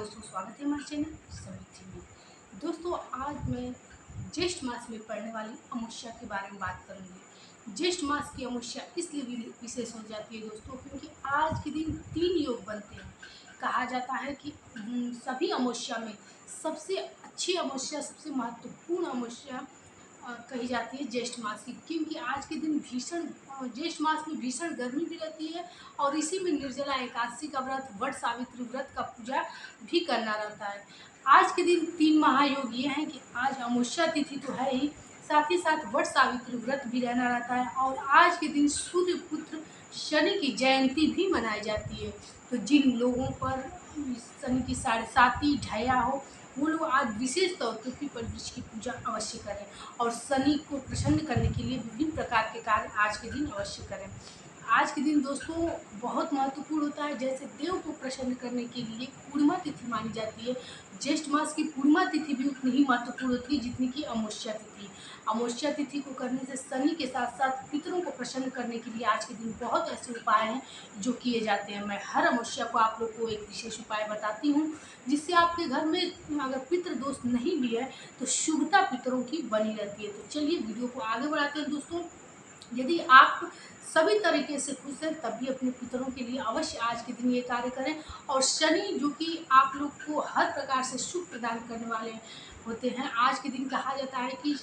दोस्तों, स्वागत है हमारे चैनल समृद्धि में। दोस्तों, आज मैं ज्येष्ठ मास में पड़ने वाली अमावस्या के बारे में बात करूंगी। ज्येष्ठ मास की अमावस्या इसलिए भी विशेष हो जाती है दोस्तों, क्योंकि आज के दिन 3 योग बनते हैं। कहा जाता है कि सभी अमावस्या में सबसे अच्छी अमावस्या, सबसे महत्वपूर्ण अमावस्या कही जाती है ज्येष्ठ मास की, क्योंकि आज के दिन ज्येष्ठ मास में भीषण गर्मी भी रहती है और इसी में निर्जला एकादशी का व्रत, वट सावित्री व्रत का पूजा भी करना रहता है। आज के दिन 3 महायोग ये हैं कि आज अमावस्या तिथि तो है ही, साथ ही साथ वट सावित्री व्रत भी रहना रहता है और आज के दिन सूर्य पुत्र शनि की जयंती भी मनाई जाती है। तो जिन लोगों पर शनि की 7.5 ढया हो, वो लोग आज विशेष तौर पर पीपल वृक्ष की पूजा अवश्य करें और शनि को प्रसन्न करने के लिए विभिन्न प्रकार के कार्य आज के दिन अवश्य करें। आज के दिन दोस्तों बहुत महत्वपूर्ण होता है। जैसे देव को प्रसन्न करने के लिए पूर्णिमा तिथि मानी जाती है। ज्येष्ठ मास की पूर्णिमा तिथि भी उतनी ही महत्वपूर्ण होती है जितनी कि अमावस्या तिथि। अमावस्या तिथि को करने से शनि के साथ साथ पितरों को प्रसन्न करने के लिए आज के दिन बहुत ऐसे उपाय हैं जो किए जाते हैं। मैं हर अमावस्या को आप लोग को एक विशेष उपाय बताती हूँ, जिससे आपके घर में अगर पितृ दोष नहीं भी है तो शुभता पितरों की बनी रहती है। तो चलिए वीडियो को आगे बढ़ाते हैं दोस्तों। यदि आप सभी तरीके से खुश हैं तब भी अपने पितरों के लिए अवश्य आज के दिन ये कार्य करें। और शनि जो कि आप लोग को हर प्रकार से सुख प्रदान करने वाले होते हैं, आज के दिन कहा जाता है कि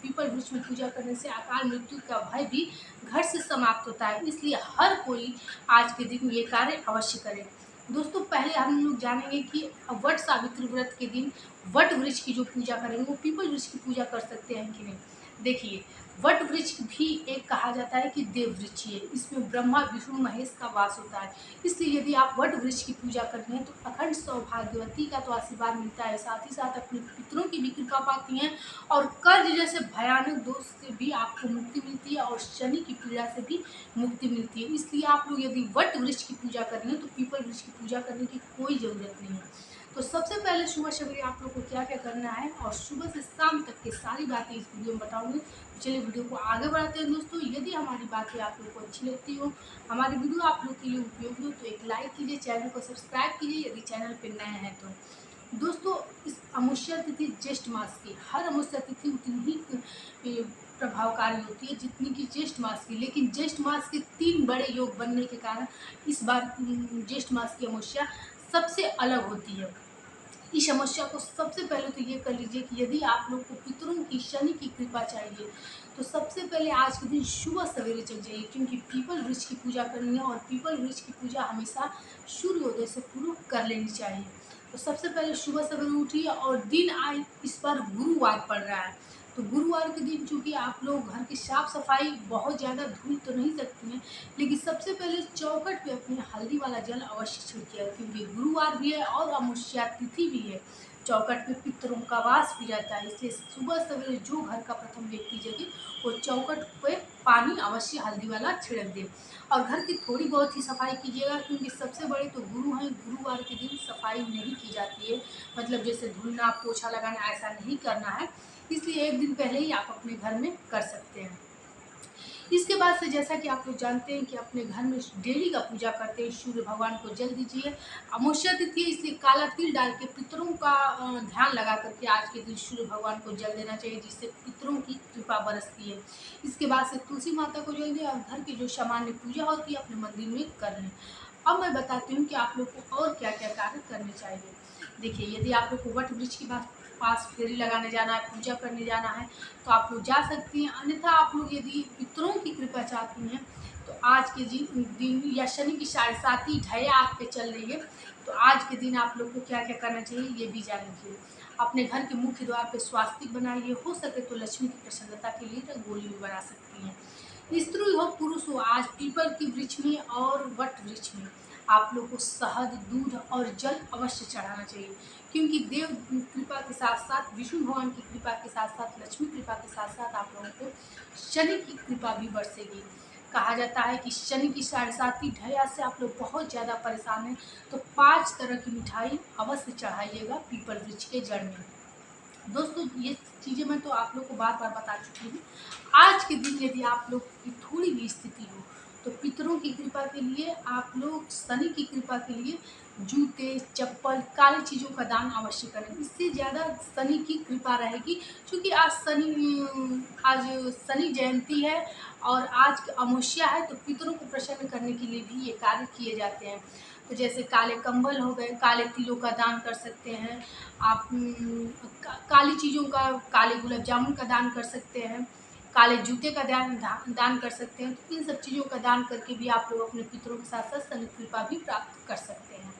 पीपल वृक्ष में पूजा करने से अकाल मृत्यु का भय भी घर से समाप्त होता है। इसलिए हर कोई आज के दिन ये कार्य अवश्य करें। दोस्तों, पहले हम लोग जानेंगे कि वट सावित्री व्रत के दिन वट वृक्ष की जो पूजा करेंगे वो पीपल वृक्ष की पूजा कर सकते हैं कि नहीं। देखिए, वट वृक्ष भी एक कहा जाता है कि देव वृक्ष है। इसमें ब्रह्मा विष्णु महेश का वास होता है। इसलिए यदि आप वट वृक्ष की पूजा करते हैं तो अखंड सौभाग्यवती का तो आशीर्वाद मिलता है, साथ ही साथ अपने पितरों की भी कृपा पाती हैं और कर्ज जैसे भयानक दोष से भी आपको मुक्ति मिलती है और शनि की पीड़ा से भी मुक्ति मिलती है। इसलिए आप लोग यदि वट वृक्ष की पूजा करेंगे तो पीपल वृक्ष की पूजा करने की कोई ज़रूरत नहीं है। तो सबसे पहले सुबह सवेरे आप लोग को क्या क्या करना है और सुबह से शाम तक की सारी बातें इस वीडियो में बताऊंगी। चलिए वीडियो को आगे बढ़ाते हैं दोस्तों। यदि हमारी बातें आप लोग को अच्छी लगती हो, हमारी वीडियो आप लोग के लिए उपयोगी हो, तो एक लाइक कीजिए, चैनल को सब्सक्राइब कीजिए यदि चैनल पर नए हैं तो। दोस्तों, इस अमावस्या तिथि ज्येष्ठ मास की, हर अमावस्या तिथि उतनी ही प्रभावकारी होती है जितनी कि ज्येष्ठ मास की, लेकिन ज्येष्ठ मास के 3 बड़े योग बनने के कारण इस बार ज्येष्ठ मास की अमावस्या सबसे अलग होती है। इस समस्या को सबसे पहले तो ये कर लीजिए कि यदि आप लोग को पितरों की शनि की कृपा चाहिए तो सबसे पहले आज के दिन सुबह सवेरे चल जाइए, क्योंकि पीपल वृक्ष की पूजा करनी है और पीपल वृक्ष की पूजा हमेशा सूर्योदय से पूर्व कर लेनी चाहिए। तो सबसे पहले सुबह सवेरे उठिए और दिन आए इस बार गुरुवार पड़ रहा है, तो गुरुवार के दिन चूँकि आप लोग घर की साफ सफाई बहुत ज़्यादा धुल तो नहीं सकती हैं, लेकिन सबसे पहले चौखट पे अपने हल्दी वाला जल अवश्य छिड़किए, क्योंकि गुरुवार भी है और अमावस्या तिथि भी है। चौखट पे पितरों का वास भी रहता है, इसलिए सुबह सवेरे जो घर का प्रथम व्यक्ति जगे वो चौखट पे पानी अवश्य हल्दी वाला छिड़क दे और घर की थोड़ी बहुत ही सफाई कीजिएगा, क्योंकि सबसे बड़े तो गुरु हैं। गुरुवार के दिन सफाई नहीं की जाती है, मतलब जैसे धुलना पोछा लगाना ऐसा नहीं करना है, इसलिए एक दिन पहले ही आप अपने घर में कर सकते हैं। इसके बाद से जैसा कि आप लोग जानते हैं कि अपने घर में डेली का पूजा करते हैं, सूर्य भगवान को जल दीजिए। अमावस्या तिथि है इसलिए काला तिल डाल के पितरों का ध्यान लगा करके आज के दिन सूर्य भगवान को जल देना चाहिए, जिससे पितरों की कृपा बरसती है। इसके बाद से तुलसी माता को जल दें और घर की जो सामान्य पूजा होती है अपने मंदिर में कर लें। अब मैं बताती हूँ कि आप लोग को और क्या क्या कार्य करने चाहिए। देखिए, यदि आप लोग को वट वृक्ष के पास फेरी लगाने जाना है, पूजा करने जाना है, तो आप लोग जा सकती हैं। अन्यथा आप लोग यदि पितरों की कृपा चाहती हैं तो आज के दिन या शनि की 7.5 ढैया आप पे चल रही है, तो आज के दिन आप लोग को क्या क्या करना चाहिए ये भी जान लीजिए। अपने घर के मुख्य द्वार पे स्वास्तिक बनाइए, हो सके तो लक्ष्मी की प्रसन्नता के लिए रंगोली भी बना सकती हैं। स्त्री हो पुरुष हो, आज पीपल के वृक्ष में और वट वृक्ष में आप लोग को शहद, दूध और जल अवश्य चढ़ाना चाहिए, क्योंकि देव कृपा के साथ साथ विष्णु भगवान की कृपा के साथ साथ लक्ष्मी कृपा के साथ साथ आप लोगों को शनि की कृपा भी बरसेगी। कहा जाता है कि शनि की 7.5 ढैया से आप लोग बहुत ज़्यादा परेशान हैं, तो 5 तरह की मिठाई अवश्य चढ़ाइएगा पीपल वृक्ष के जड़ में। दोस्तों, ये चीज़ें मैं तो आप लोग को बार बार बता चुकी हूँ। आज के दिन यदि आप लोग की थोड़ी भी स्थिति हो तो पितरों की कृपा के लिए आप लोग शनि की कृपा के लिए जूते, चप्पल, काली चीज़ों का दान अवश्य करें। इससे ज़्यादा शनि की कृपा रहेगी, क्योंकि आज शनि जयंती है और आज अमावस्या है, तो पितरों को प्रसन्न करने के लिए भी ये कार्य किए जाते हैं। तो जैसे काले कंबल हो गए, काले तिलों का दान कर सकते हैं आप, काली चीज़ों का, काले गुलाब जामुन का दान कर सकते हैं, काले जूते का दान कर सकते हैं। तो इन सब चीज़ों का दान करके भी आप लोग अपने पितरों के साथ साथ शनि कृपा भी प्राप्त कर सकते हैं।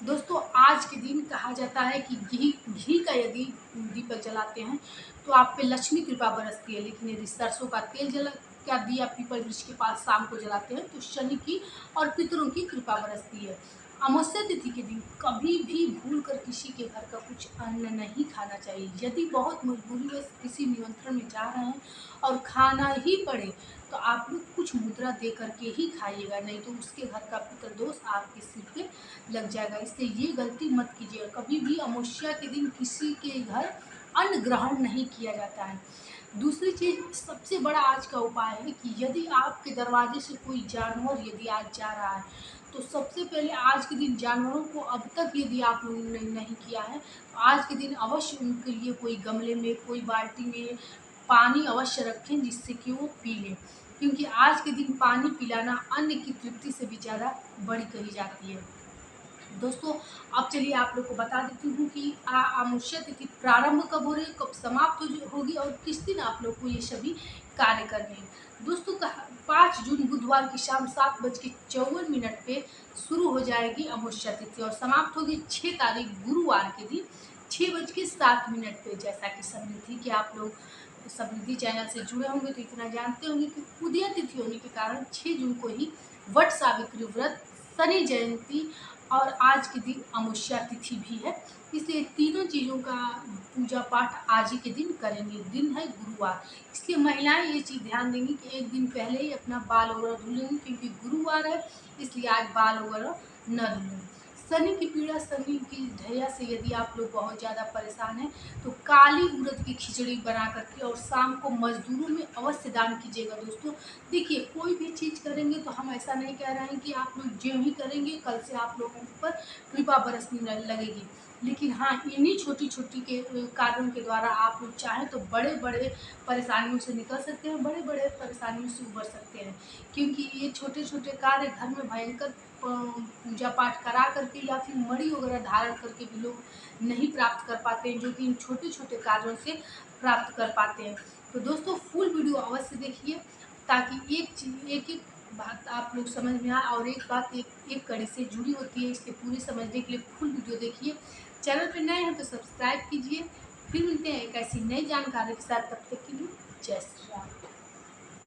दोस्तों, आज के दिन कहा जाता है कि घी घी का यदि दीपक जलाते हैं तो आप पे लक्ष्मी कृपा बरसती है, लेकिन यदि सरसों का तेल जला का दिया पीपल वृक्ष के पास शाम को जलाते हैं तो शनि की और पितरों की कृपा बरसती है। अमावस्या तिथि के दिन कभी भी भूलकर किसी के घर का कुछ अन्न नहीं खाना चाहिए। यदि बहुत मजबूरीवश किसी निमंत्रण में जा रहे हैं और खाना ही पड़े तो आप लोग कुछ मुद्रा दे करके ही खाइएगा, नहीं तो उसके घर का पितर दोष आपके सिर पे लग जाएगा। इसलिए ये गलती मत कीजिएगा। कभी भी अमावस्या के दिन किसी के घर अन्न ग्रहण नहीं किया जाता है। दूसरी चीज़, सबसे बड़ा आज का उपाय है कि यदि आपके दरवाजे से कोई जानवर यदि आज जा रहा है तो सबसे पहले आज के दिन जानवरों को, अब तक यदि आप लोगों ने नहीं किया है तो आज के दिन अवश्य उनके लिए कोई गमले में, कोई बाल्टी में पानी अवश्य रखें जिससे कि वो पी लें, क्योंकि आज के दिन पानी पिलाना अन्न की तृप्ति से भी ज़्यादा बड़ी कही जाती है। दोस्तों, अब चलिए आप लोग को बता देती हूँ कि अमावस्या तिथि प्रारंभ कब हो रही है, कब समाप्त होगी और किस दिन आप लोग को ये सभी कार्य करने हैं। दोस्तों, 5 जून बुधवार की शाम 7:54 पे शुरू हो जाएगी अमावस्या तिथि और समाप्त होगी 6 तारीख गुरुवार के दिन 6:07 पे। जैसा कि समृद्धि के आप लोग समृद्धि चैनल से जुड़े होंगे तो इतना जानते होंगे कि उदय तिथि होने के कारण 6 जून को ही वट सावित्री व्रत, शनि जयंती और आज के दिन अमावस्या तिथि भी है, इसलिए तीनों चीज़ों का पूजा पाठ आज ही के दिन करेंगे। दिन है गुरुवार, इसलिए महिलाएं ये चीज़ ध्यान देंगी कि एक दिन पहले ही अपना बाल वगैरह धुलेंगी, क्योंकि गुरुवार है इसलिए आज बाल वगैरह न धुलें। शनि की पीड़ा, शनि की ढैया से यदि आप लोग बहुत ज़्यादा परेशान हैं तो काली उड़द की खिचड़ी बना करके और शाम को मजदूरों में अवश्य दान कीजिएगा। दोस्तों, देखिए, कोई भी चीज़ करेंगे तो हम ऐसा नहीं कह रहे हैं कि आप लोग जो ही करेंगे कल से आप लोगों पर कृपा बरसने लगेगी, लेकिन हाँ, इन्हीं छोटी छोटी के कार्यों के द्वारा आप लोग चाहें तो बड़े बड़े परेशानियों से निकल सकते हैं, बड़े बड़े परेशानियों से उबर सकते हैं, क्योंकि ये छोटे छोटे कार्य घर में भयंकर पूजा पाठ करा करके या फिर मणि वगैरह धारण करके भी लोग नहीं प्राप्त कर पाते हैं, जो कि इन छोटे छोटे कार्यों से प्राप्त कर पाते हैं। तो दोस्तों, फुल वीडियो अवश्य देखिए ताकि एक एक बात आप लोग समझ में आए, और एक बात एक एक कड़ी से जुड़ी होती है, इसके पूरी समझने के लिए फुल वीडियो देखिए। चैनल पर नए हैं तो सब्सक्राइब कीजिए। फिर मिलते हैं एक ऐसी नई जानकारी के साथ, तब तक के लिए जय श्री राम।